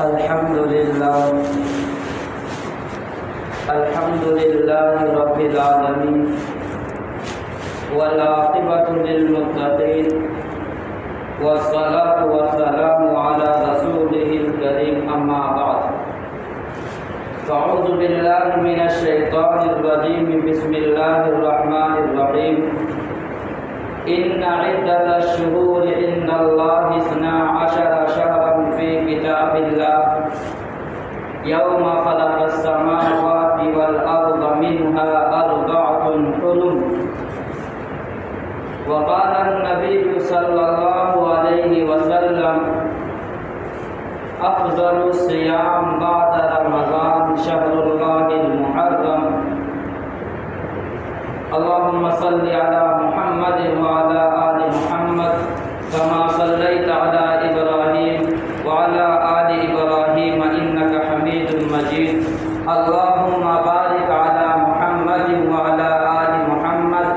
الحمد لله رب العالمين والعاقبة للمتقين والصلاة والسلام على رسوله الكريم أما بعد فأعوذ بالله من الشيطان الرجيم بسم الله الرحمن الرحيم إن عدة الشهور عند الله 12 شهرا في كتاب الله يوم خلق السماوات والأرض منها 4 حرم وقال النبي صلى الله عليه وسلم أفضل الصيام بعد رمضان شهر الله المحرم اللهم صل على محمد وعلى آل محمد كما صليت على إبراهيم وعلى آل إبراهيم إنك حميد مجيد اللهم بارك على محمد وعلى آل محمد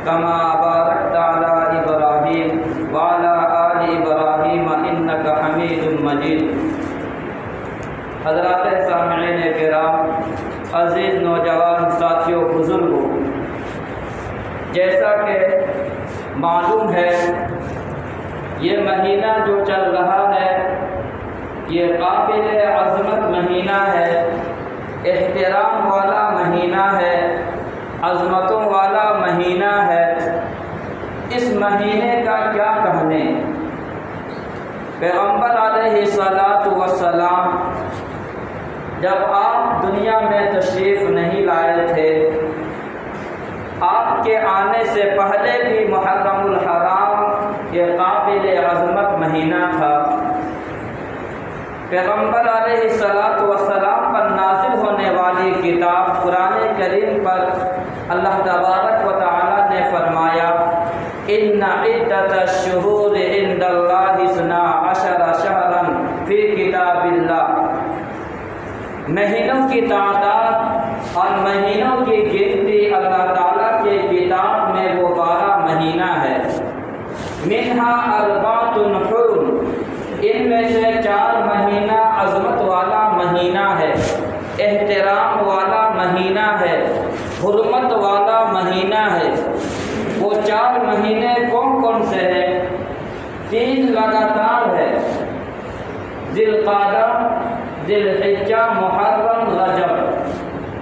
كما باركت على إبراهيم وعلى آل إبراهيم إنك حميد مجيد حضرات سامعین کرام، عزیز نوجوان ساتھیوں، بزرگوں، جیسا کہ معلوم ہے یہ مہینہ جو چل رہا ہے یہ قابل عظمت مہینہ ہے، احترام والا مہینہ ہے، عظمتوں والا مہینہ ہے۔ اس مہینے کا کیا کہنے؟ پیغمبر علیہ الصلاۃ والسلام جب آپ دنیا میں تشریف نہیں لائے تھے، آپ کے آنے سے پہلے بھی محرم الحرام یہ قابل عظمت مہینہ تھا۔ پیغمبر علیہ الصلاۃ والسلام پر نازل ہونے والی کتاب قرآن کریم پر اللہ تبارک و تعالی نے فرمایا ان عدۃ الشہور عند اللہ 12 شہرا فی کتاب اللہ، مہینوں کی تعداد اور مہینوں کی گنتی اللہ تعالیٰ کے کتاب میں وہ 12 مہینہ ہے۔ منہا 4 حرم، ان میں سے 4 مہینہ عظمت والا مہینہ ہے، احترام والا مہینہ ہے، حرمت والا مہینہ ہے۔ وہ 4 مہینے کون کون سے ہیں؟ 3 لگاتار ہے، ذی القعدہ، ذی الحجہ، محرم، رجب۔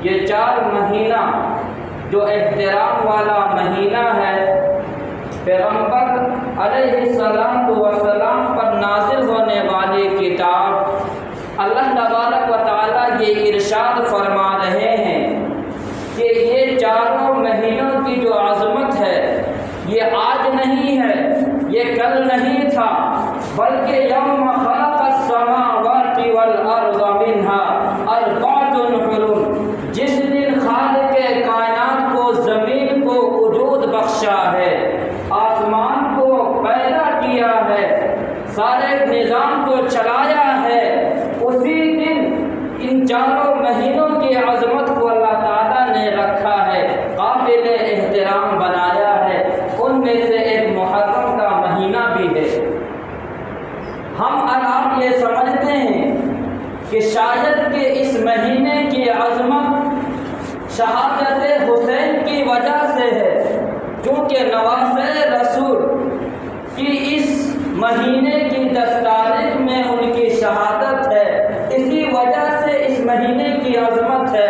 یہ 4 مہینہ جو احترام والا مہینہ ہے، پیغمبر علیہ السلام پر نازل ہونے والی کتاب اللہ تبارک و تعالیٰ یہ ارشاد فرما رہے ہیں کہ یہ 4 مہینوں کی جو عظمت ہے یہ آج نہیں ہے، یہ کل نہیں تھا، بلکہ یوم خلق السماوات والارض منها 4 حرم، جس دن خالق کائنات کو زمین کو وجود بخشا ہے، آسمان کو پیدا کیا ہے، سارے نظام کو چلایا ہے، اسی دن ان 4 مہینوں کی عظمت کو اللہ تعالیٰ نے رکھا ہے، قابل احترام بنایا ہے۔ ان میں سے ایک محرم کا مہینہ بھی ہے۔ ہم اور آپ یہ سمجھتے ہیں کہ شاید کہ اس مہینے کی عظمت شہادت حسین کی وجہ سے ہے، کیونکہ نواسۂ رسول کی اس مہینے کی 10 تاریخ میں ان کی شہادت ہے، اسی وجہ سے اس مہینے کی عظمت ہے۔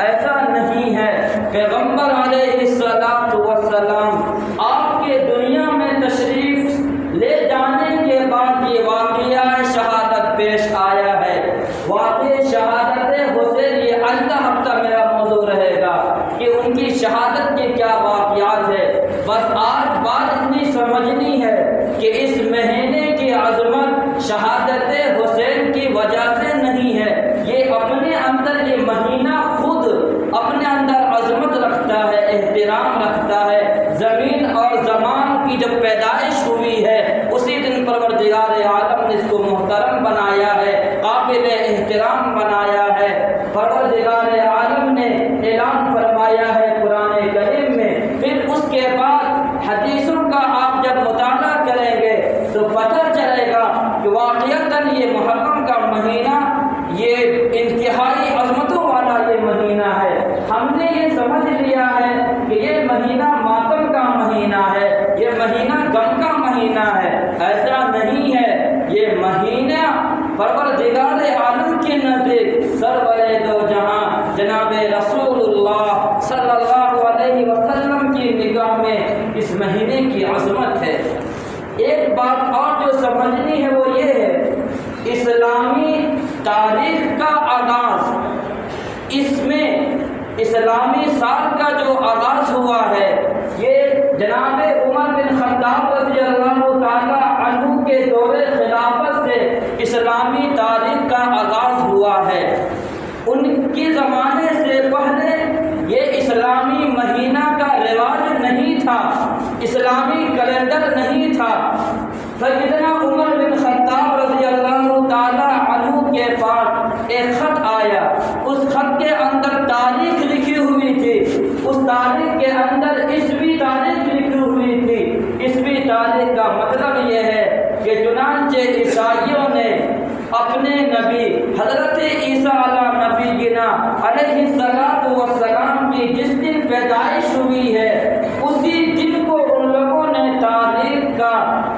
ایسا نہیں ہے۔ پیغمبر علیہ السلام آپ کے دنیا میں تشریف لے جانے کے بعد یہ واقعہ شہادت پیش آیا ہے۔ واقعہ شہادت حسین یہ اگلا ہفتہ میرا موضوع رہے گا کہ ان کی شہادت کے کیا واقعات ہے۔ بس آج بات اتنی سمجھنی ہے کہ اس مہینے کی عظمت شہادت حسین کی وجہ سے نہیں ہے، یہ اپنے اندر یہ مہینہ خود اپنے اندر عظمت رکھتا ہے، احترام رکھتا ہے۔ زمین اور زمان کی جب پیدائش ہوئی ہے اسی دن پروردگار عالم نے اس کو محترم بنایا ہے، قابل احترام بنایا ہے۔ پروردگار عالم نے اعلان فرمایا ہے قرآن کریم میں، پھر اس کے بعد حدیثوں کا آپ جب مطالعہ کریں گے تو پتہ چلے گا کہ واقعتاً یہ محرم کا مہینہ پروردگار عالم کے نزدیک سرور دو جہاں جناب رسول اللہ صلی اللہ علیہ وسلم کی نگاہ میں اس مہینے کی عظمت ہے۔ ایک بات اور جو سمجھنی ہے وہ یہ ہے، اسلامی تاریخ کا آغاز، اس میں اسلامی سال کا جو آغاز ہوا ہے یہ جناب عمر بن خطاب رضی اللہ تعالی عنہ کے دور خلافت سے اسلامی تاریخ کا آغاز ہوا ہے۔ ان کے زمانے سے پہلے یہ اسلامی مہینہ کا رواج نہیں تھا، اسلامی کیلنڈر نہیں تھا۔ سیدنا عمر بن خطاب رضی اللہ تعالی عنہ کے پاس ایک خط آیا، اس خط کے اندر تاریخ لکھی ہوئی تھی، اس تاریخ کے اندر عیسوی تاریخ لکھی ہوئی تھی۔ عیسوی تاریخ کا مطلب یہ ہے کہ چنانچہ عیسائیوں نے اپنے نبی حضرت عیسیٰ علیہ السلام کی جس دن پیدائش ہوئی ہے اسی دن کو ان لوگوں نے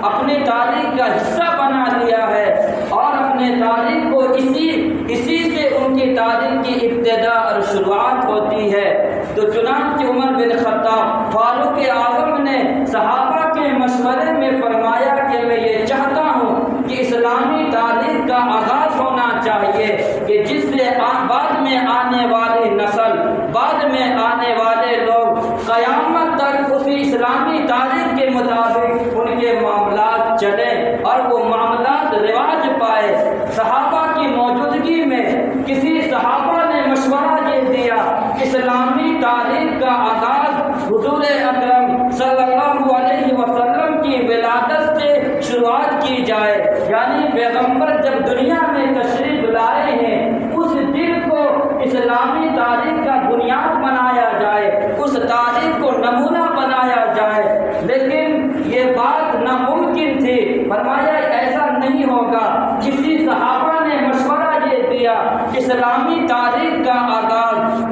اپنے تاریخ کا حصہ بنا لیا ہے، اور اپنے تاریخ کو اسی سے ان کی تاریخ کی ابتدا اور شروعات ہوتی ہے۔ تو چنانچہ عمر بن خطاب فاروق اعظم نے صحابہ کے مشورے میں فرمایا کہ میں یہ چاہتا ہوں کہ اسلامی تاریخ کا آغاز ہونا چاہیے کہ جس سے بعد میں آنے والی نسل، بعد میں آنے والے لوگ قیامت تک اسی اسلامی تاریخ کے مطابق ان کے معاملات چلیں اور وہ معاملات رواج پائے۔ صحابہ کی موجودگی میں کسی صحابہ نے مشورہ یہ دیا، اسلامی تاریخ کا آغاز حضور اکرم صلی اللہ علیہ وسلم کی ولادت سے شروعات کی جائے، یعنی پیغمبر جب دنیا میں تشریف لائے ہیں اس دن کو اسلامی تاریخ کا بنیاد بنایا جائے، اس تاریخ کو نمونہ بنایا جائے۔ لیکن یہ بات ناممکن تھی، فرمایا ایسا نہیں ہوگا۔ کسی صحابہ نے مشورہ یہ دیا اسلامی تاریخ کا آغاز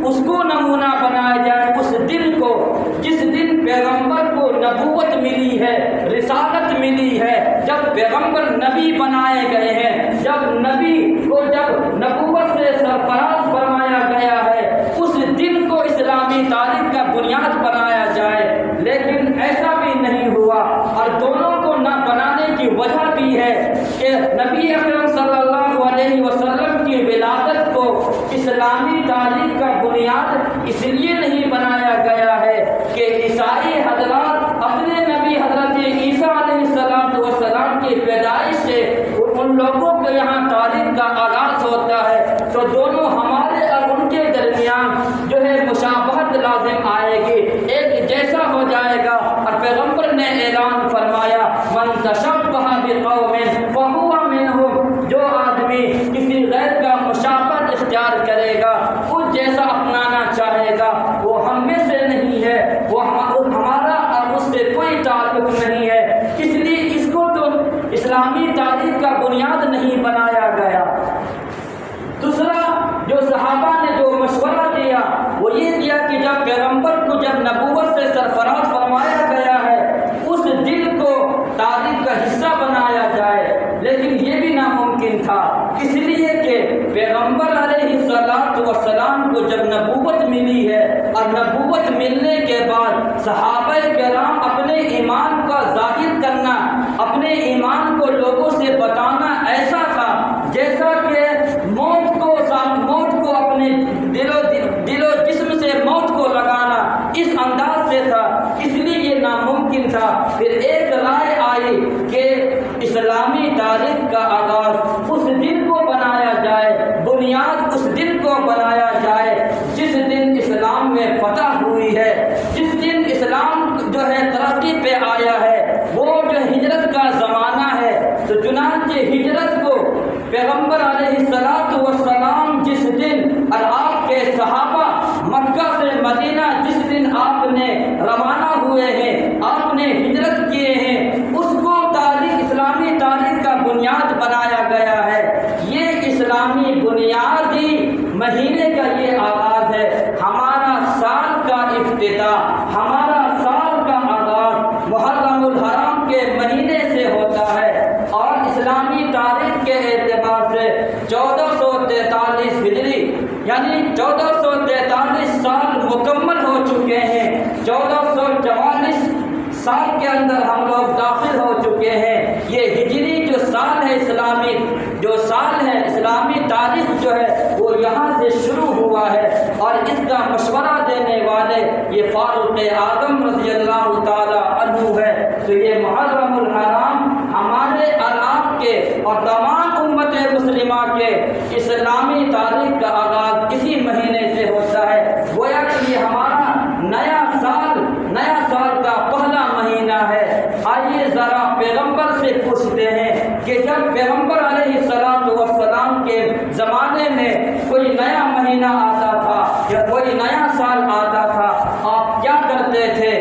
اس کو نمونہ بنایا جائے اس دن کو جس دن پیغمبر کو نبوت ملی ہے، رسالت ملی ہے، جب پیغمبر نبی بنائے گئے ہیں، جب نبی کو جب نبوت سے سرفراز فرمایا گیا ہے، اس دن کو اسلامی تاریخ کا بنیاد بنایا جائے۔ لیکن ایسا بھی نہیں ہوا، اور دونوں کو نہ بنانے کی وجہ بھی ہے کہ نبی اکرم صلی اللہ علیہ وسلم کی ولادت کو اسلامی تاریخ کا بنیاد اس لیے نہیں بنایا گیا ہے کہ عیسائی حضرات اپنے نبی حضرت عیسیٰ علیہ السلام کی پیدائش سے ان لوگوں کے یہاں تاریخ کا آغاز ہوتا ہے، تو دونوں ہمارے اور ان کے درمیان جو ہے مشابہت لازم آئے گی، ایک جیسا ہو جائے گا۔ اور پیغمبر نے اعلان فرمایا من تشبہ بقوم فہو منہم، جو آدمی کسی غیر کا مشابہت اختیار کرے گا، اس جیسا اپنانا چاہے گا، وہ ہم میں سے نہیں ہے، وہ ہمارا اور اس سے کوئی تعلق نہیں ہے۔ اس لیے اس کو تو اسلامی تاریخ کا بنیاد نہیں بنایا گیا۔ دوسرا جو صحابہ نے جو مشورہ دیا وہ یہ دیا کہ جب پیغمبر کو جب نبوت سے سرفراز فرمایا گیا ہے اس دن کو تاریخ کا حصہ بنایا جائے، لیکن یہ بھی ناممکن تھا، اس لیے کہ پیغمبر علیہ السلام کو جب نبوت ملی ہے اور نبوت ملنے کے بعد صحابہ کرام اپنے ایمان کا ظاہر کرنا، اپنے ایمان کو لوگوں سے بتانا ایسا تھا جیسا کہ موت کو اپنے دل و جسم سے موت کو لگانا، اس انداز سے تھا، اس لیے یہ ناممکن تھا۔ پھر ایک رائے آئی کہ اسلامی تاریخ کا آغاز اس دن کو بنایا جائے، بنیاد اس دن کو بنایا جائے جس دن اسلام میں فتح ہوئی ہے، جس دن اسلام جو ہے ترقی پہ آیا ہے، وہ جو ہجرت کا زمانہ ہے۔ تو چنانچہ ہجرت کو پیغمبر علیہ السلام جس دن اور آپ کے صحابہ مکہ سے مدینہ جس دن آپ نے روانہ ہوئے ہیں، آپ نے ہجرت کیے ہیں، اس کو اسلامی تاریخ کا بنیاد بنایا گیا ہے۔ یہ اسلامی بنیادی مہینے کا یہ آغاز ہے۔ ہمارا سال کا افتتاح، ہمارا سال کا آغاز محرم الحرام کے مہینے سے ہوتا ہے، اور اسلامی تاریخ کے 1443 ہجری یعنی 1443 سال مکمل ہو چکے ہیں۔ 1444 سال کے اندر ہم لوگ داخل ہو چکے ہیں۔ یہ ہجری جو سال ہے، اسلامی جو سال ہے، اسلامی تاریخ جو ہے وہ یہاں سے شروع ہوا ہے، اور اس کا مشورہ دینے والے یہ فاروق اعظم رضی اللہ تعالی عنہ ہے۔ تو یہ محرم الحرام ہمارے اور آپ کے اور تمام امت مسلمہ کے اسلامی تاریخ کا آغاز اسی مہینے سے ہوتا ہے۔ گویا کہ یہ ہمارا نیا سال کا پہلا مہینہ ہے۔ آئیے ذرا پیغمبر سے پوچھتے ہیں کہ جب پیغمبر علیہ السلام کے زمانے میں کوئی نیا مہینہ آتا تھا یا کوئی نیا سال آتا تھا، آپ کیا کرتے تھے؟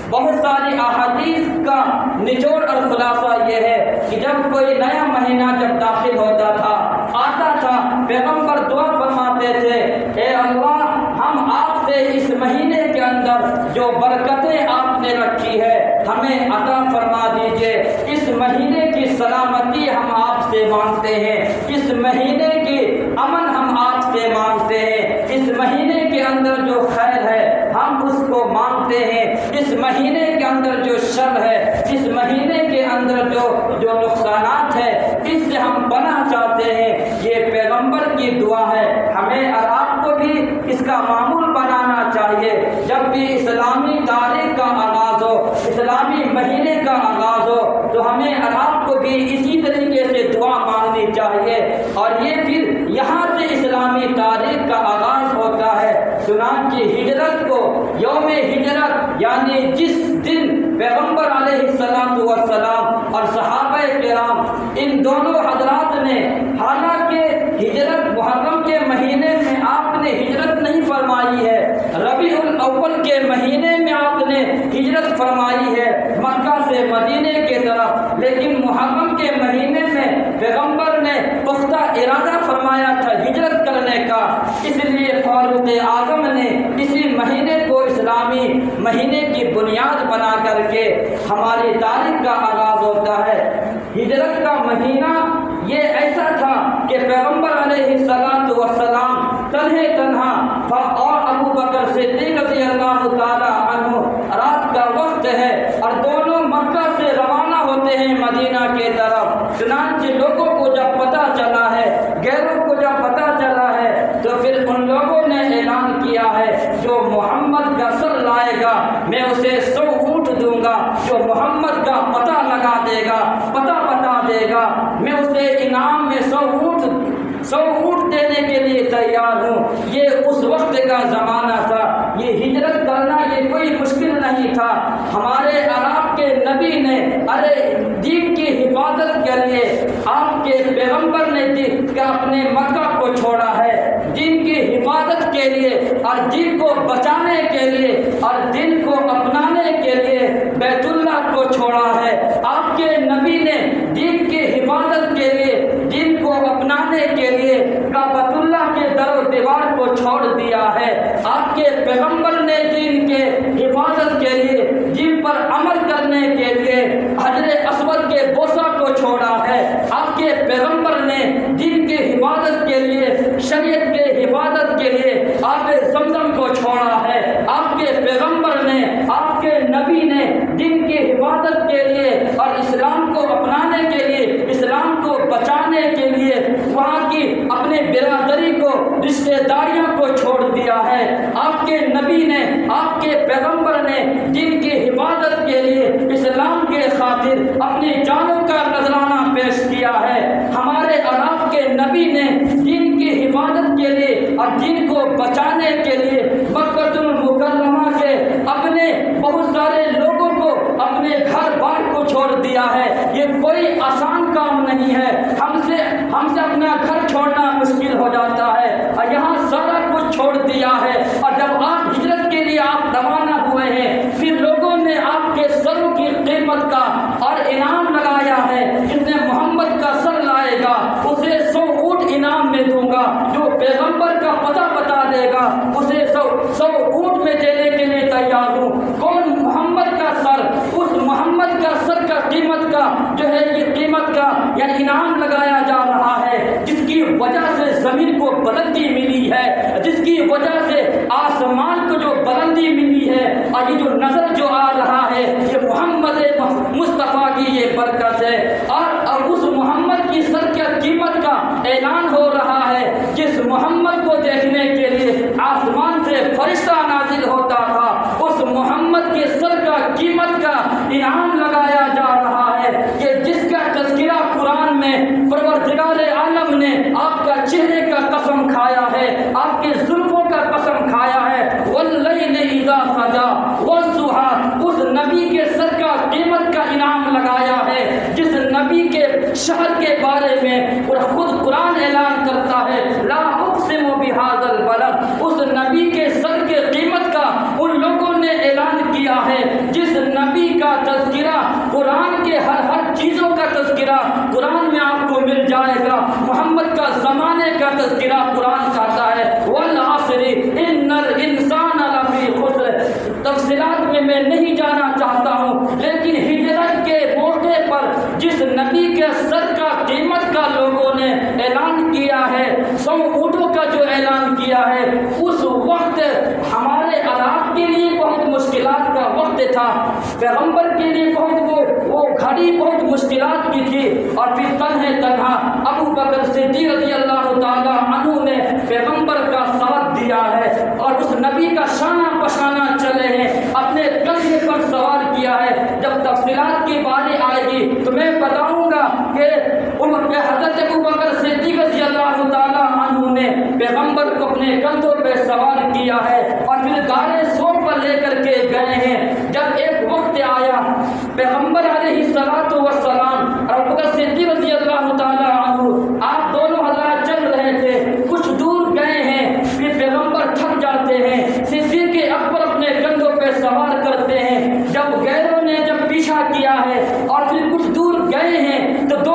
بہت ساری احادیث کا نچوڑ اور خلاصہ یہ ہے کہ جب کوئی نیا مہینہ جب داخل ہوتا تھا، آتا تھا، پیغمبر دعا فرماتے تھے، اے اللہ ہم آپ سے اس مہینے کے اندر جو برکتیں آپ نے رکھی ہے ہمیں عطا فرما دیجئے۔ اس مہینے کی سلامتی ہم آپ سے مانگتے ہیں، اس مہینے کی امن ہم آپ سے مانگتے ہیں، اس مہینے کے اندر جو خیر ہے ہم اس کو مانگتے ہیں، اس مہینے کے اندر جو شر ہے، اس مہینے کے اندر جو نقصانات ہے، اس سے ہم پناہ چاہتے ہیں۔ یہ پیغمبر کی دعا ہے، ہمیں اور آپ کو بھی اس کا معمول بنانا چاہیے۔ جب بھی اسلامی تاریخ کا آغاز ہو، اسلامی مہینے کا آغاز ہو، تو ہمیں اور آپ کو بھی اسی طریقے سے دعا مانگنی چاہیے، اور یہ پھر یہاں سے اسلامی تاریخ کا آغاز ہوتا ہے۔ چنانچہ ہجرت کو یوم ہجرت یعنی جس دن پیغمبر علیہ السلام اور صحابہ کرام ان دونوں حضرات نے، حالانکہ ہجرت محرم کے مہینے میں آپ نے ہجرت نہیں فرمائی ہے، ربیع الاول کے مہینے میں آپ نے ہجرت فرمائی ہے مکہ سے مدینے کی طرف، لیکن محرم کے مہینے میں پیغمبر نے پختہ ارادہ فرمایا تھا ہجرت کرنے کا، اس لیے فاروق اعظم نے اسی مہینے کو اسلامی مہینے کی بنیاد بنا کر کے ہماری تاریخ کا آغاز ہوتا ہے۔ ہجرت کا مہینہ یہ ایسا تھا کہ پیغمبر علیہ السلام تنہا اور ابو بکر صدیق رضی اللہ تعالی عنہ، رات کا وقت ہے اور دونوں مکہ سے روانہ ہوتے ہیں مدینہ کے طرف۔ چنانچہ لوگوں کو جب پتہ چلا ہے، غیروں کو جب پتہ چلا ہے، تو پھر ان لوگوں نے اعلان کیا ہے جو محمد کا سر لائے گا میں اسے 100 اونٹ دوں گا، جو محمد کا پتہ لگا دے گا، پتہ بتا دے گا، میں اسے انعام میں 100 اونٹ دینے کے لیے تیار ہوں۔ یہ اس وقت کا زمانہ تھا، یہ ہجرت کرنا یہ کوئی مشکل نہیں تھا۔ ہمارے عرب کے نبی نے دین کی حفاظت کے لیے آپ کے پیغمبر نے اپنے مکہ کو چھوڑا ہے، دین کی حفاظت کے لیے اور دین کو بچانے کے لیے اور دین کو اپنانے کے لیے بیت اللہ کو چھوڑا ہے۔ آپ کے نبی نے دین کی حفاظت کے لیے، دین کو اپنانے کے لیے کعبۃ اللہ کے در و دیوار کو چھوڑ دیا ہے۔ آپ کے پیغمبر نے دین کے حفاظت کے لیے، دین پر عمل کرنے کے لیے حجر اسود کے بوسہ کو چھوڑا ہے۔ آپ کے پیغمبر نے دین کی حفاظت کے لیے، شریعت کے حفاظت کے لیے آب زمزم کو چھوڑا ہے۔ آپ کے پیغمبر نے، آپ کے نبی نے دین کی حفاظت کے لیے اور اسلام کو اپنانے کے لیے، اسلام کو بچانے کے لیے وہاں کی اپنے برادری کو، رشتہ داریوں کو چھوڑ دیا ہے۔ آپ کے نبی نے، آپ کے پیغمبر نے دین کی حفاظت کے لیے، اسلام کے خاطر اپنی جانوں کا نذرانہ پیش کیا ہے۔ ہمارے عرب کے نبی نے دین کی حفاظت کے لیے اور دین کو بچانے کے لیے مکہ المکرمہ کے اپنے بہت سارے لوگوں کو، اپنے گھر بار کو چھوڑ دیا ہے۔ یہ کوئی آسان کام نہیں ہے، ہم سے اپنا گھر چھوڑنا مشکل ہو جاتا ہے، اور یہاں سارا کچھ چھوڑ دیا ہے۔ اور جب آپ ہجرت کے لیے آپ روانہ ہوئے ہیں، پھر لوگوں نے آپ کے سروں کی قیمت کا اور انعام لگایا ہے، جس نے محمد کا سر لائے گا اسے 100 اونٹ انعام میں دوں گا، جو پیغمبر کا پتہ بتا دے گا اسے 100 اونٹ میں دینے کے لیے تیار ہوں۔ کون؟ محمد کا سر۔ اس محمد کا سر کا قیمت کا جو ہے، یہ قیمت کا یعنی انعام لگایا جا رہا ہے، جس کی وجہ اور یہ جو نظر جو آ رہا ہے یہ محمد مصطفیٰ کی یہ برکت ہے، اور اس محمد کی سر کی قیمت کا اعلان ہو رہا ہے۔ جس محمد کو دیکھنے کے لیے آسمان سے فرشتہ نازل ہوتا تھا، اس محمد کے سر کا قیمت کا انعام لگایا جا رہا ہے کہ جس کا تذکرہ قرآن میں پروردگار عالم نے آپ کا چہرے کا قسم کھایا ہے، آپ کے زلفوں کا قسم کھایا ہے، واللیل اذا سجا والضحی، اس نبی کے سر کا قیمت کا انعام لگایا ہے جس نبی کے شہر کے بارے میں خود قرآن اعلان کرتا ہے لا اقسم بہذا البلد، اس نبی کے سر کے قیمت کا ان لوگوں نے اعلان کیا ہے جس نبی کا تذکرہ قرآن کے ہر چیزوں کا تذکرہ قرآن میں آپ کو مل جائے گا۔ محمد کا زمانے کا تذکرہ قرآن کہتا ہے والعصر ان الانسان لفی خسر۔ تفصیلات میں نہیں جانا چاہتا ہوں، لیکن ہجرت کے موقع پر جس نبی کے سر کا قیمت کا لوگوں نے اعلان کیا ہے، 100 اونٹوں کا جو اعلان کیا ہے، اس وقت ہمارے علاق کے لیے بہت مشکلات کا وقت تھا، پیغمبر کے لیے وہ گھڑی بہت مشکلات کی تھی، اور پھر تنہا ابو بکر صدیق رضی اللہ تعالیٰ عنہ نے پیغمبر کا ساتھ دیا ہے اور اس نبی کا شانہ پشانہ چلے ہیں، اپنے کندھے پر سوار کیا ہے۔ جب تفصیلات کی باری آئے گی تو میں بتاؤں گا کہ حضرت ابو بکر صدیق رضی اللہ تعالیٰ عنہ نے پیغمبر کو اپنے کندھوں پہ سوار کیا ہے اور پھر غار ثور پر لے کر کے گئے ہیں۔ جب ایک وقت آیا پیغمبر علیہ الصلوۃ والسلام اور ابو بکر صدیق رضی اللہ تعالیٰ عنہ، آپ دونوں حضرات چل رہے تھے، کچھ دور گئے ہیں، پھر پیغمبر تھک جاتے ہیں، صدیق اکبر اپنے کندھوں پہ سوار کرتے ہیں۔ جب غیروں نے جب پیچھا کیا ہے اور پھر کچھ دور گئے ہیں تو دو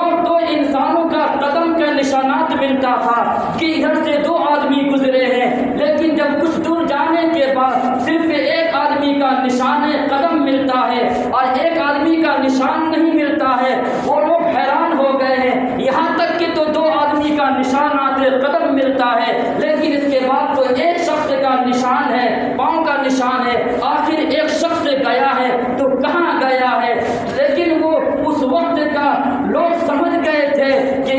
انسانوں کا قدم کا نشانات ملتا تھا کہ ادھر سے 2 آدمی گزرے ہیں، لیکن جب کچھ دور جانے کے بعد صرف ایک آدمی کا نشان قدم ملتا ہے اور ایک آدمی کا نشان نہیں ملتا ہے۔ وہ لوگ حیران ہو گئے ہیں، یہاں تک کہ تو 2 آدمی کا نشانات قدم ملتا ہے، لیکن اس کے بعد تو ایک شخص کا نشان ہے، پاؤں کا نشان ہے، آخر ایک شخص گیا ہے تو کہاں گیا ہے؟ لیکن وہ اس وقت کا لوگ سمجھ گئے تھے کہ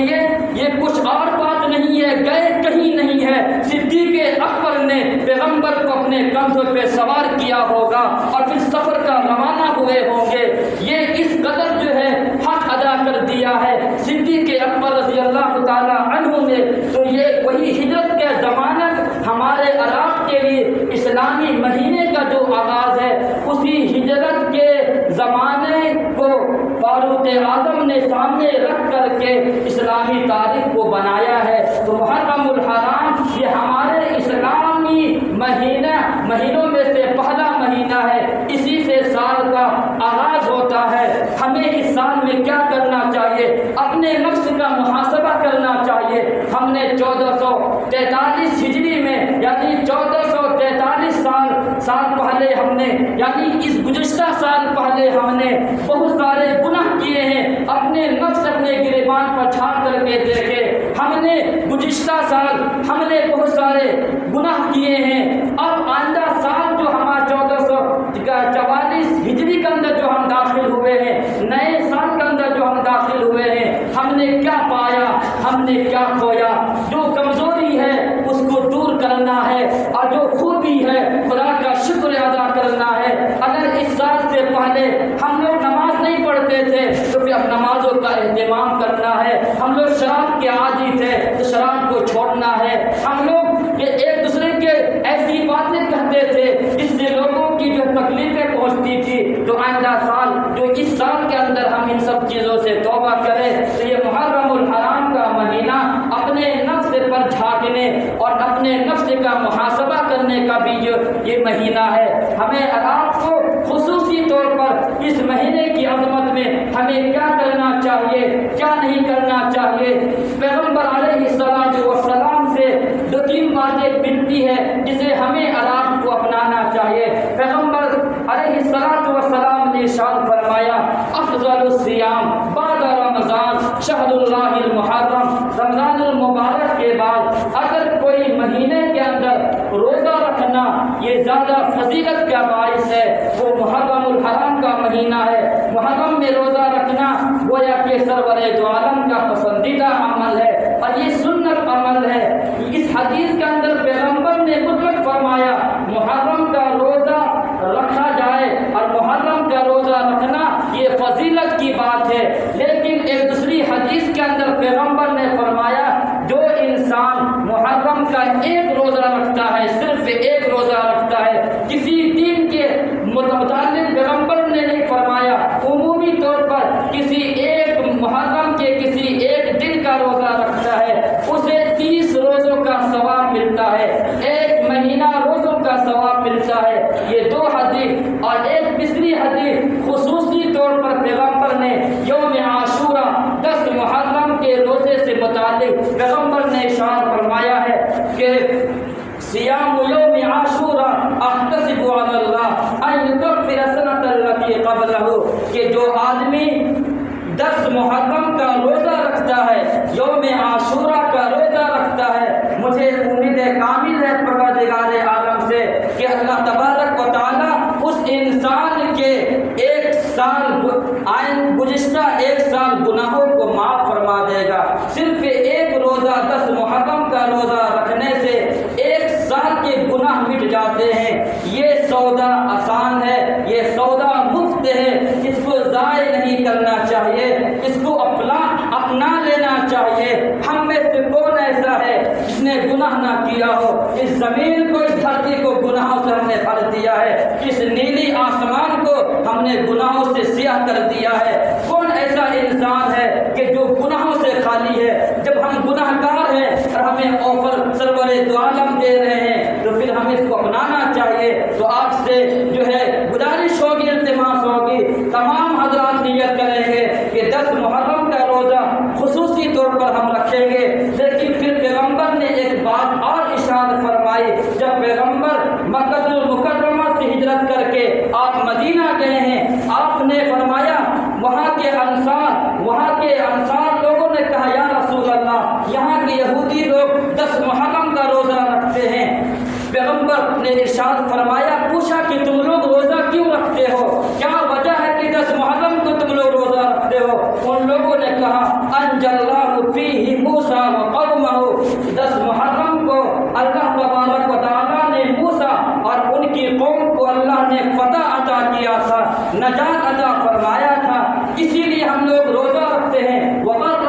یہ کچھ اور بات نہیں ہے، گئے کہیں نہیں ہے۔ صدیق اکبر نے پیغمبر کو اپنے کندھوں پہ سوار کیا ہوگا اور پھر سفر کا روانہ ہوئے ہوں گے۔ یہ اس قدر جو ہے حق ادا کر دیا ہے صدیق اکبر رضی اللہ تعالی عنہ نے۔ تو یہ وہی ہجرت کے زمانہ ہمارے عراق کے لیے اسلامی مہینے کا جو آغاز ہے، اسی ہجرت کے زمانے کو فاروق اعظم نے سامنے رکھ کر کے اسلامی تاریخ کو بنایا ہے۔ تو محرم الحرام یہ ہمارے اسلامی مہینوں میں سے پہلا مہینہ ہے، اسی سے سال کا آغاز ہوتا ہے۔ ہمیں اس سال میں کیا کرنا چاہیے؟ اپنے نفس کا محاسبہ کرنا چاہیے۔ ہم نے 1443 ہجری میں یعنی 1443 سال پہلے ہم نے یعنی اس گزشتہ سال پہلے ہم نے بہت سارے گناہ کیے ہیں۔ اپنے نفس اپنے گریبان پر جھانک کر کے دیکھے، ہم نے گزشتہ سال ہم نے بہت سارے گناہ کیے ہیں۔ اب آئندہ سال جو ہمارا 1444 ہجری کے اندر جو ہم داخل ہوئے ہیں، نئے سال کے اندر جو ہم داخل ہوئے ہیں، ہم نے کیا پایا، ہم نے کیا کھویا؟ جو کمزوری ہے اس کو دور کرنا ہے اور جو خوبی ہے خدا کا شکر ادا کرنا ہے۔ اگر اس سال سے پہلے ہم لوگ نماز نہیں پڑھتے تھے تو پھر اب نمازوں کا اہتمام کرنا ہے۔ ہم لوگ شراب کے عادی تھے تو شراب کو چھوڑنا ہے۔ ہم لوگ ایک دوسرے کے ایسی باتیں کہتے تھے جس سے لوگوں کی جو تکلیفیں پہنچتی تھی، تو آئندہ سال جو اس سال کے اندر ہم ان سب چیزوں سے توبہ کریں۔ تو یہ محرم الحرام کا مہینہ اپنے نفس پر جھانکنے اور اپنے نفس کا محاسبہ کرنے کا بھی یہ مہینہ ہے۔ ہمیں آپ کو خصوصی طور پر اس مہینے کی عظمت میں ہمیں کیا کرنا چاہیے، کیا نہیں کرنا چاہیے۔ پیغمبر علیہ الصلوۃ والسلام سے 2-3 باتیں ملتی ہے جسے ہمیں آپ کو اپنانا چاہیے۔ پیغمبر علیہ الصلوۃ والسلام نے ارشاد فرمایا افضل الصیام بعد رمضان شہر اللہ المحرم، رمضان المبارک کے بعد اگر کوئی مہینے کے اندر روزہ رکھنا رکھنا یہ زیادہ فضیلت کا باعث ہے۔ وہ محرم الحرام کا مہینہ ہے، محرم میں روزہ رکھنا گویا کہ سرور دو عالم کا پسندیدہ عمل ہے اور یہ سنت عمل ہے۔ اس حدیث کے اندر پیغمبر نے مطلق فرمایا محرم کا روزہ رکھا جائے اور محرم کا روزہ رکھنا یہ فضیلت کی بات ہے، لیکن ایک دوسری حدیث کے اندر پیغمبر نے فرمایا جو انسان محرم کا ایک روزہ رکھتا ہے، صرف ایک روزہ رکھتا ہے، کسی دین کے متعلق پیغمبر نے نہیں فرمایا، عمومی طور پر کسی ایک محرم کے کسی ایک دن کا روزہ رکھتا ہے اسے 30 روزوں کا ثواب ملتا ہے، ایک مہینہ روزوں کا ثواب ملتا ہے۔ یہ دو حدیث اور ایک تیسری حدیث خصوصی طور پر پیغمبر نے یوم عاشورہ 10 محرم کے روزے سے متعلق پیغمبر نے ارشاد فرمایا ہے کہ صیام یوم عاشورہ احتسب علی اللہ ان یکفر السنۃ التي قبلہ، کہ جو آدمی 10 محرم کا روزہ رکھتا ہے، یوم عاشورہ کا روزہ رکھتا ہے، مجھے امید کامل ہے پروردگار عالم سے کہ اللہ تبارک و تعالی اس انسان کے ایک سال گزشتہ ایک سال گناہوں کو معاف فرما دے گا۔ صرف ایک روزہ 10 محرم کا روزہ رکھنے سے ایک سال کے گناہ مٹ جاتے ہیں۔ یہ سودا آسان ہے، یہ سودا مفت ہے، اس کو ضائع نہیں کرنا چاہیے، اس کو اپنا لینا چاہیے۔ ہم میں سے کون ایسا ہے جس نے گناہ نہ کیا ہو؟ اس زمین کو، اس دھرتی کو گناہوں سے ہم نے بھر دیا ہے، اس نیلی آسمان کو ہم نے گناہوں سے سیاہ کر دیا ہے۔ کون ایسا انسان ہے کہ جو گناہوں سے خالی ہے؟ جب ہم گناہ گار ہیں اور ہمیں آفر سرور دو عالم دے رہے ہیں تو پھر ہمیں اس کو اپنانا چاہیے۔ تو آج سے جو ہے گزارش ہوگی، التماس ہوگی، تمام حضرات نیت کریں گے کہ 10 محرم کا روزہ خصوصی طور پر ہم رکھیں گے۔ لیکن پھر پیغمبر نے ایک بات اور ارشاد فرمائی، جب پیغمبر مکہ المکرمہ سے ہجرت کر کے آپ مدینہ گئے ہیں، آپ نے فرمایا وہاں کے انصار لوگوں نے کہا یا رسول اللہ یہاں کے یہودی لوگ 10 محرم کا روزہ رکھتے ہیں۔ پیغمبر نے ارشاد فرمایا، پوچھا کہ تم لوگ روزہ کیوں رکھتے ہو، کیا وجہ ہے کہ 10 محرم کو تم لوگ روزہ رکھتے ہو؟ ان لوگوں نے کہا انجى اللہ فیہ موسیٰ وقومہ، 10 محرم کو اللہ تبارک و تعالیٰ نے موسیٰ اور ان کی قوم کو اللہ نے فتح عطا کیا تھا، نجات عطا فرمایا تھا، اسی لیے ہم لوگ روزہ رکھتے ہیں۔ وغرق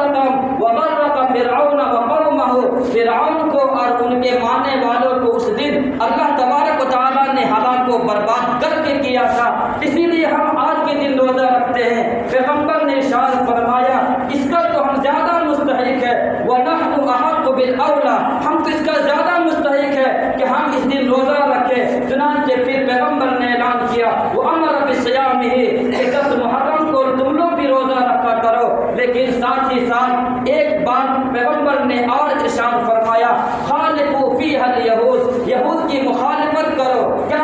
فرعون وقومہ، فرعون کو اور ان کے ماننے والوں کو اس دن اللہ تبارک و تعالیٰ نے ہلاک و برباد کر کے کیا تھا، اسی لیے ہم آج کے دن روزہ رکھتے ہیں۔ پیغمبر نے ارشاد فرمایا اس کا تو ہم زیادہ مستحق ہے، وَنَحْنُ أَحَقُّ بِالْأَوْلَى، ہم تو اس کا زیادہ مستحق ہے کہ ہم اس دن روزہ رکھیں۔ چنانچہ پھر پیغمبر نے اعلان کیا وَأَمَرَ بِصِيَامِهِ، کہ 10 محرم کو تم لوگ بھی روزہ رکھا کرو، لیکن ساتھ ہی ساتھ ایک بات پیغمبر نے اور ارشاد فرمایا خالفوا فیہا الیہود، یہود کی مخالفت کرو۔ کیا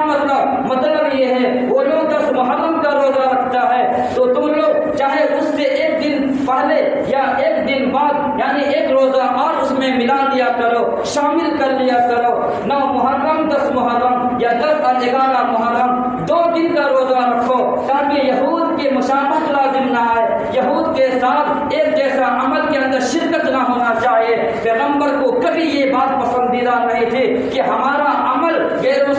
مطلب یہ ہے وہ لوگ 10 محرم کا روزہ رکھتا ہے تو تم لوگ چاہے اس سے ایک دن پہلے یا ایک دن بعد یعنی ایک روزہ اور اس میں ملا دیا کرو، شامل کر لیا کرو۔ 9 محرم 10 محرم یا 10 اور 11 محرم 2 دن کا روزہ رکھو تاکہ یہود کی مشابہت لازم نہ آئے، یہود کے ساتھ ایک جیسا عمل کے اندر شرکت نہ ہونا چاہیے۔ پیغمبر کو کبھی یہ بات پسندیدہ نہیں تھی کہ ہمارا عمل غیروں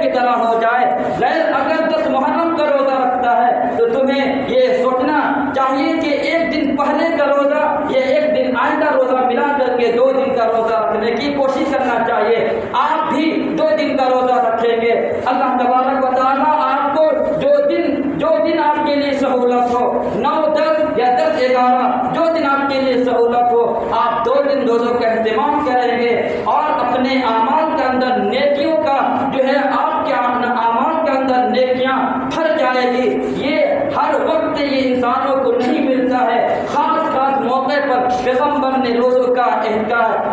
کی طرح ہو جائے۔ لیکن اگر 10 محرم کا روزہ رکھتا ہے تو تمہیں یہ سوچنا چاہیے کہ ایک دن پہلے کا روزہ یا ایک دن آئندہ روزہ ملا کر کے 2 دن کا روزہ رکھنے کی کوشش کرنا چاہیے۔ آپ بھی 2 دن کا روزہ رکھیں گے، اللہ تبارک و تعالیٰ آپ کو جو دن آپ کے لیے سہولت ہو، 9 10 یا 10 11 جو دن آپ کے لیے سہولت ہو، آپ 2 دن روزوں کا اہتمام کریں گے اور اپنے اعمال کے اندر نیکیوں کا جو ہے آپ کے اعمال کے اندر نیکیاں بھر جائے گی۔ یہ ہر وقت یہ انسانوں کو نہیں ملتا ہے، خاص موقع پر پیغمبر نے روزوں کا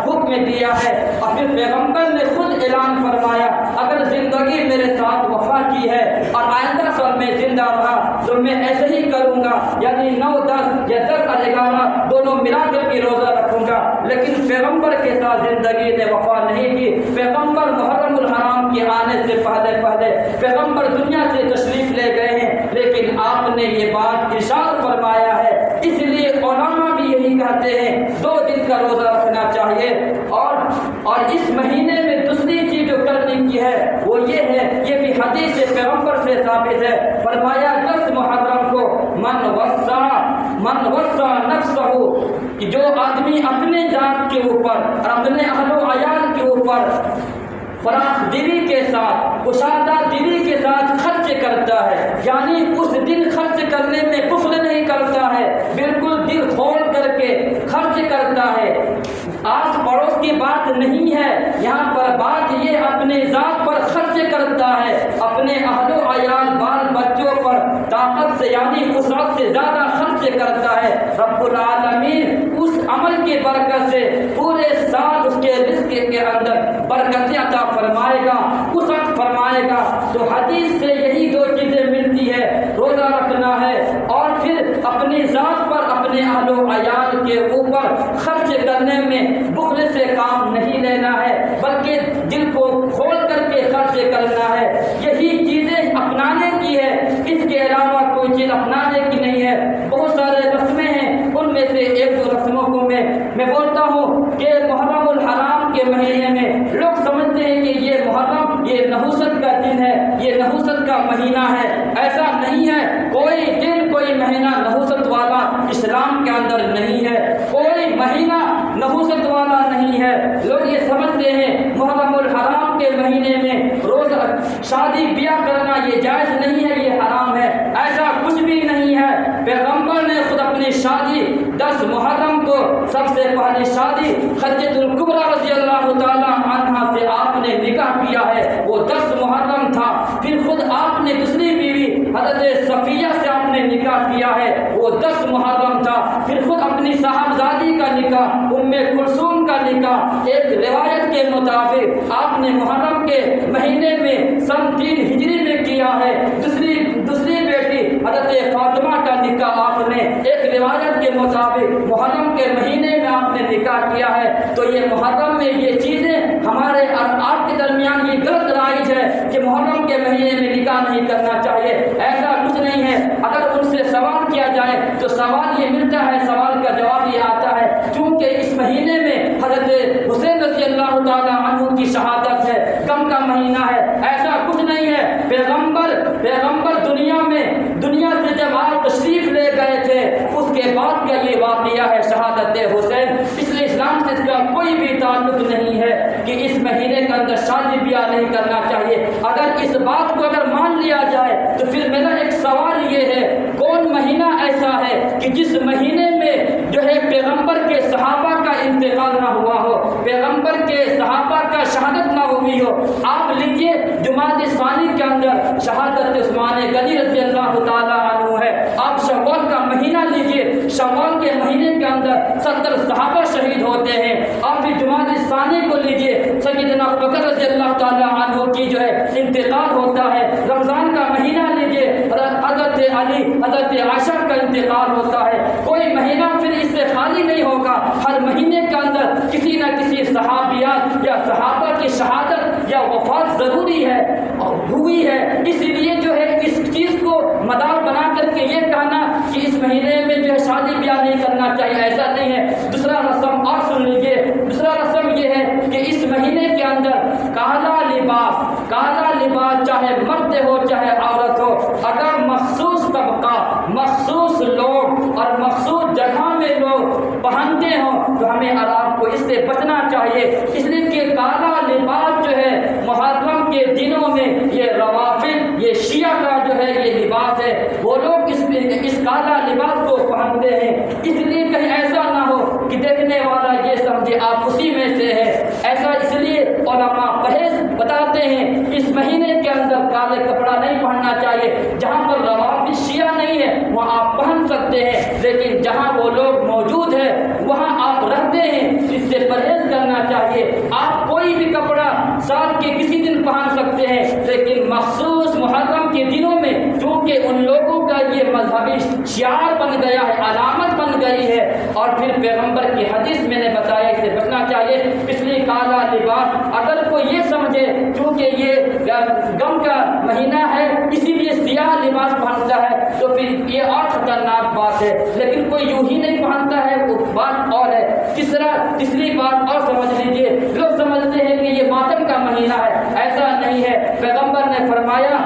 حکم دیا ہے اور پھر پیغمبر نے خود اعلان فرمایا اگر زندگی میرے ساتھ وفا کی ہے اور آئندہ سال میں زندہ رہا تو میں ایسے ہی کروں گا، یعنی 9 10 یا 10 اور 11 دونوں ملا کر کے روزہ رکھوں گا۔ لیکن پیغمبر کے ساتھ زندگی نے وفا نہیں کی۔ پیغمبر محرم الحرام کے آنے سے پہلے پیغمبر دنیا سے تشریف لے گئے ہیں، لیکن آپ نے یہ بات ارشاد فرمایا ہے۔ اس لیے علماء بھی یہی کہتے ہیں 2 دن کا روزہ رکھنا چاہیے۔ اور اس مہینے میں دوسری چیز جو کرنے کی ہے وہ یہ ہے، یہ بھی حدیث پیغمبر سے ثابت ہے، فرمایا 10 محرم کو من وسع نفسہ، کہ جو آدمی اپنے ذات کے اوپر اور اپنے اہل و عیال کے اوپر فراخ دلی کے ساتھ، کشادہ دلی کے ساتھ خرچ کرتا ہے، یعنی اس دن خرچ کرنے میں بخل نہیں کرتا ہے، بالکل دل کھول کر کے خرچ کرتا ہے، آس پڑوس کی بات نہیں ہے، یہاں پر بات یہ اپنے ذات پر خرچ کرتا ہے، اپنے اہل و عیال بال بچوں پر طاقت سے یعنی وسعت سے زیادہ خرچ کرتا ہے، رب العالمین اس عمل کی برکت سے پورے سال اس کے رزق کے اندر برکت عطا فرمائے گا، وسعت فرمائے گا۔ تو حدیث سے یہی 2 چیزیں ملتی ہے، روزہ رکھنا ہے اور پھر اپنی ذات پر اپنے اہل و عیال کے اوپر خرچ کرنے میں بخل سے کام نہیں لینا ہے، بلکہ دل کو کھول کر کے خرچ کرنا ہے، یہی چیزیں اپنانے کی ہے، اس کے علاوہ کوئی چیز اپنانے کی نہیں ہے۔ بہت سارے رسمیں ہیں، ان میں سے 1-2 رسموں کو میں بولتا ہوں کہ محرم الحرام کے مہینے میں لوگ سمجھتے ہیں کہ یہ محرم یہ نحوست کا دن ہے، یہ نحوست کا مہینہ ہے، ایسا نہیں ہے، کوئی دن کوئی مہینہ نحوست والا اسلام کے اندر نہیں ہے، کوئی مہینہ نحوست والا نہیں ہے۔ لوگ یہ سمجھتے ہیں محرم الحرام کے مہینے میں روزہ شادی بیاہ کرنا یہ جائز نہیں ہے، یہ حرام ہے، ایسا کچھ بھی نہیں ہے۔ پیغمبر نے خود اپنی شادی 10 محرم کو سب سے پہلی شادی خدیجہ الکبریٰ رضی اللہ تعالی عنہا سے آپ نے نکاح کیا ہے، وہ 10 محرم تھا۔ پھر خود آپ نے دوسری بیوی حضرت صفیہ سے آپ نے نکاح کیا ہے، وہ 10 محرم تھا۔ پھر خود اپنی صاحبزادی کا نکاح ام کلثوم کا نکاح ایک روایت کے مطابق آپ نے محرم کے مہینے میں سن 3 ہجری میں کیا ہے۔ دوسری بیٹی حضرت فاطمہ کا نکاح آپ نے ایک روایت کے مطابق محرم کے مہینے میں آپ نے نکاح کیا ہے۔ تو یہ محرم میں یہ چیزیں ہمارے اور آپ کے درمیان یہ غلط رائج ہے کہ محرم کے مہینے میں نکاح نہیں کرنا چاہیے، ایسا کچھ نہیں ہے۔ اگر ان سے سوال کیا جائے تو سوال یہ ملتا ہے، سوال کا جواب یہ آتا ہے چونکہ اس مہینے میں حضرت حسین رضی اللہ تعالیٰ عنہ کی شہادت ہے، غم کا مہینہ ہے، ایسا کچھ نہیں ہے۔ پیغمبر دنیا سے جب آپ تشریف لے گئے تھے اس کے بعد کا یہ واقعہ ہے شہادت حسین، اس لیے اسلام سے اس کا کوئی بھی تعلق نہیں ہے کہ اس مہینے کے اندر شادی بیاہ نہیں کرنا چاہیے۔ اگر اس بات کو اگر مان لیا جائے تو پھر میرا ایک سوال یہ ہے، کون مہینہ ایسا ہے کہ جس مہینے میں جو ہے پیغمبر کے صحابہ کا انتقال نہ ہوا ہو، پیغمبر کے صحابہ کا شہادت نہ ہوئی ہو؟ آپ لیجئے جمادی ثانی کے اندر شہادت عثمان غنی رضی اللہ تعالیٰ عنہ ہے، آپ شوال کا مہینہ لیجئے، شوال کے مہینے کے اندر 70 صحابہ شہید ہوتے ہیں۔ آپ بھی جمادی ثانی کو لیجئے، سیدنا ابوبکر رضی اللہ تعالیٰ عنہ کی جو ہے انتقال ہوتا ہے۔ رمضان کا مہینہ لیجئے، حضرت علی حضرت عائشہ کا انتقال ہوتا ہے۔ کوئی مہینہ پھر اس سے خالی نہیں ہوگا، ہر مہینے کے اندر کسی نہ کسی صحابیات یا صحابہ کی شہادت یا وفات ضروری ہے اور ہوئی ہے۔ اس لیے جو ہے اس چیز کو مدار بنا کر کے یہ کہنا کہ اس مہینے میں جو ہے شادی بیاہ نہیں کرنا چاہیے، ایسا نہیں ہے۔ دوسرا رسم اور سن لیجیے، دوسرا رسم یہ ہے کہ اس مہینے کے اندر کالا لباس چاہے مرد ہو چاہے عورت ہو، اگر مخصوص طبقہ مخصوص لوگ اور مخصوص جگہ میں لوگ پہنتے ہوں تو ہمیں آپ کو اس سے بچنا چاہیے، اس لیے کہ کالا لباس جو ہے محرم کے دنوں میں یہ روافض یہ شیعہ کا جو ہے یہ لباس ہے، وہ لوگ اس کالا لباس کو پہنتے ہیں، اس لیے کہیں ایسا نہ ہو کہ دیکھنے والا یہ سمجھے آپ اسی میں سے ہے، ایسا اس لیے علماء پرہیز بتاتے ہیں اس مہینے کے اندر کالے کپڑا نہیں پہننا چاہیے۔ جہاں پر روافض شیعہ نہیں ہے وہاں آپ پہن سکتے ہیں، لیکن جہاں وہ لوگ موجود ہیں وہاں آپ رہتے ہیں، اس سے پرہیز کرنا چاہیے۔ آپ کوئی بھی کپڑا سال کے کسی دن پہن سکتے ہیں، لیکن مخصوص محرم کے دنوں میں چونکہ ان لوگوں کا یہ مذہبی شعار بن گیا ہے، علامت بن گئی ہے، اور اور پھر پیغمبر کی حدیث میں نے بتایا اسے بچنا چاہیے، اس لیے کالا لباس اگر کوئی یہ سمجھے کیونکہ یہ غم کا مہینہ ہے اسی لیے سیاہ لباس پہنتا ہے تو پھر یہ اور خطرناک بات ہے، لیکن کوئی یوں ہی نہیں پہنتا ہے وہ بات اور ہے۔ تیسری بات اور سمجھ لیجیے، لوگ سمجھتے ہیں کہ یہ ماتم کا مہینہ ہے، ایسا نہیں ہے۔ پیغمبر نے فرمایا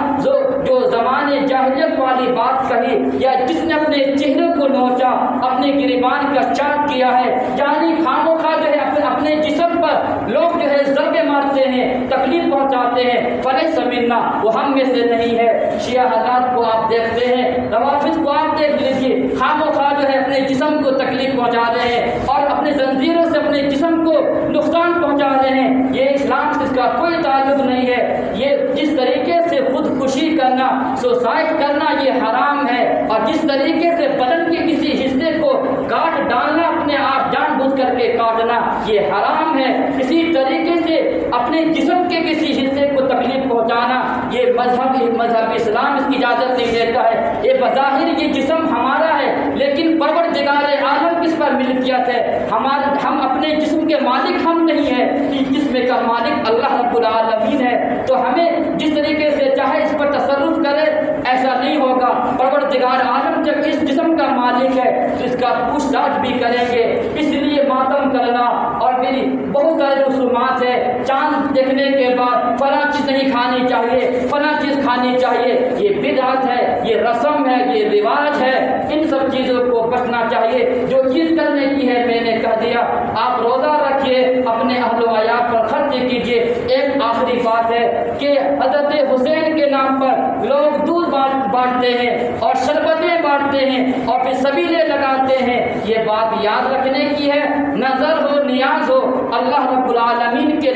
جو زمانے جاہلیت والی بات کہی یا جس نے اپنے چہرے کو نوچا، اپنے گریبان کا چاک کیا ہے، یعنی خاموخواہ جو ہے اپنے جسم پر لوگ جو ہے ضربے مارتے ہیں، تکلیف پہنچاتے ہیں، فلیس منا، وہ ہم میں سے نہیں ہے۔ شیعہ حضرات کو آپ دیکھتے ہیں، روافض کو آپ دیکھ لیجیے، خاموخواہ جو ہے اپنے جسم کو تکلیف پہنچا رہے ہیں اور اپنے زنجیروں سے اپنے جسم کو نقصان پہنچا رہے ہیں۔ یہ اسلام سے اس کا کوئی تعلق نہیں ہے۔ یہ جس طریقے سے خودکشی کرنا، سوسائڈ کرنا یہ حرام ہے، اور جس طریقے سے بدن کے کسی حصے کو کاٹ ڈالنا، اپنے آپ جان بوجھ کر کے کاٹنا یہ حرام ہے۔ اسی طریقے سے اپنے جسم کے کسی حصے کو تکلیف پہنچانا یہ مذہب اسلام اس کی اجازت نہیں دیتا ہے۔ یہ بظاہر یہ جسم ہمارا ہے لیکن پروردگار عالم کس پر ملکیت ہے؟ ہم اپنے جسم کے مالک ہم نہیں ہیں، اس جسم کا مالک اللہ رب العالمین ہے۔ تو ہمیں جس طریقے سے چاہے اس پر تصرف کرے ایسا نہیں ہوگا۔ پروردگار عالم جب اس جسم کا مالک ہے تو اس کا پوچھ تاچھ بھی کریں گے۔ اس لیے ماتم کرنا اور پھر بہت سارے رسومات ہے، چاند دیکھنے کے بعد فلاں چیز نہیں کھانی چاہیے، فلاں چیز کھانی چاہیے، یہ بدعت ہے، یہ رسم ہے، یہ رواج ہے۔ ان سب چیزوں کو بچنا چاہیے۔ جو چیز کرنے کی ہے میں نے کہہ دیا، آپ روزہ رکھیے، اپنے اہل و عیال پر خرچ کیجیے۔ ایک آخری بات ہے کہ حضرت حسین کے نام پر لوگ دودھ بانٹتے ہیں اور شربتیں بانٹتے ہیں اور پھر سبیلے لگاتے ہیں، یہ بات یاد رکھنے کی ہے۔ نظر ہو، نیاز ہو، اللہ رب العالمین کے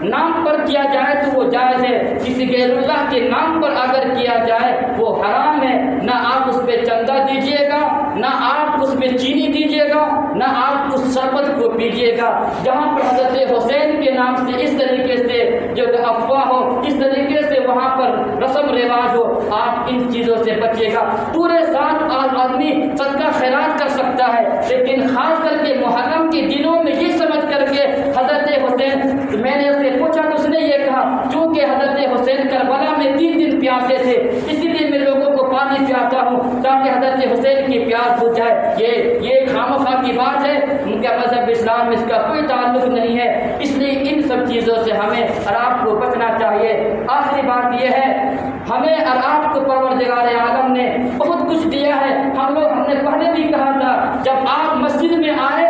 نام پر کیا جائے تو وہ جائز ہے، کسی غیر اللہ کے نام پر اگر کیا جائے وہ حرام ہے۔ نہ آپ اس پہ چندہ دیجیے گا، نہ آپ اس میں چینی دیجیے گا، نہ آپ اس شربت کو پیجیے گا۔ جہاں پر حضرت حسین کے نام سے اس طریقے سے جو افواہ ہو، اس طریقے سے وہاں پر رسم رواج ہو، آپ ان چیزوں سے بچیے گا۔ پورے سال آدمی صدقہ خیرات کر سکتا ہے، لیکن خاص کر کے محرم کے دنوں میں یہ سمجھ کر کے حضرت حسین، میں نے اس سے پوچھا تو اس نے یہ کہا چونکہ حضرت حسین کربلا میں 3 دن پیاسے تھے اسی لیے میں لوگوں کو پانی پلاتا ہوں تاکہ حضرت حسین کی پیاس بجھ جائے۔ یہ خامخواہ کی بات ہے، ان کا مذہب اسلام میں اس کا کوئی تعلق نہیں ہے۔ اس لیے ان سب چیزوں سے ہمیں اور آپ کو بچنا چاہیے۔ آخری بات یہ ہے، ہمیں اور آپ کو پروردگار عالم نے بہت کچھ دیا ہے۔ ہم نے پہلے بھی کہا تھا جب آپ مسجد میں آئے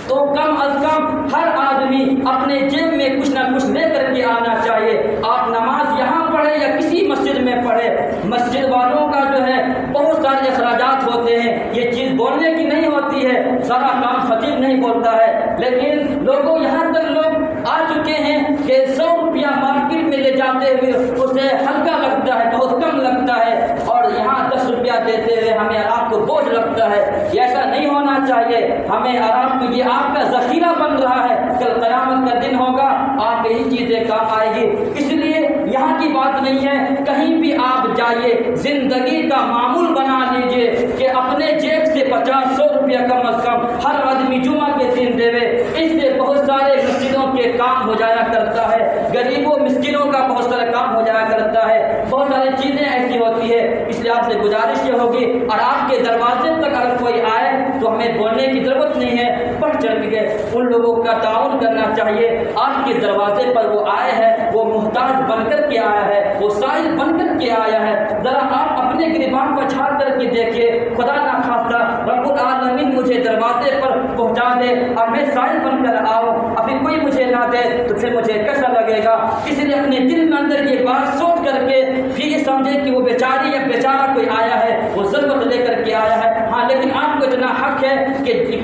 تو کم از کم ہر آدمی اپنے جیب میں کچھ نہ کچھ لے کر کے آنا چاہیے۔ آپ نماز یہاں پڑھے یا کسی مسجد میں پڑھے، مسجد والوں کا جو ہے بہت سارے اخراجات ہوتے ہیں، یہ چیز بولنے کی نہیں ہوتی ہے، سارا کام خطیب نہیں بولتا ہے، لیکن لوگوں یہاں تک لوگ آ چکے ہیں کہ 100 روپیہ مارکیٹ میں لے جاتے ہوئے اسے ہلکا لگتا ہے، بہت کم لگتا ہے، اور یہاں 10 روپیہ دیتے ہوئے ہمیں آپ کو بوجھ لگتا ہے۔ یہ ایسا نہیں ہونا چاہیے۔ ہمیں آپ کو یہ آپ کا ذخیرہ بن رہا ہے، کل قیامت کا دن ہوگا آپ یہی چیزیں کام آئے گی۔ اس لیے یہاں کی بات نہیں ہے، کہیں بھی آپ جائیے زندگی کا معمول بنا لیجئے کہ اپنے جیب سے 50-100 روپیہ کم از کم ہر آدمی جمعہ کے دن دے۔ اس سے بہت سارے مسجدوں کے کام ہو جایا کرتا ہے، غریبوں مسکینوں کا بہت سارا کام ہو جایا کرتا ہے، بہت ساری چیزیں ایسی ہوتی ہے۔ اس لیے آپ سے گزارش یہ ہوگی اور آپ کے دروازے تک اگر کوئی آئے تو ہمیں بولنے کی ضرورت نہیں ہے، بڑھ چڑھ کے ان لوگوں کا تعاون کرنا چاہیے۔ آپ کے دروازے پر وہ آئے ہیں، وہ محتاج بن کر کے آیا ہے، وہ سائل بن کر کے آیا ہے، ذرا آپ اپنے گریبان پر چھاڑ کر کے دیکھیے، خدا نہ خواستہ رب العالمین مجھے دروازے پر پہنچا دے اور میں سائل بن کر آؤں، ابھی کوئی مجھے نہ دے تو پھر مجھے کیسا لگے گا؟ اس لیے اپنے دل میں اندر یہ بات سوچ کر کے پھر یہ سمجھے کہ وہ بیچاری یا بیچارہ کوئی آیا ہے، وہ ضرورت لے کر کے آیا ہے۔ ہاں لیکن آپ کو اتنا حق ہے کہ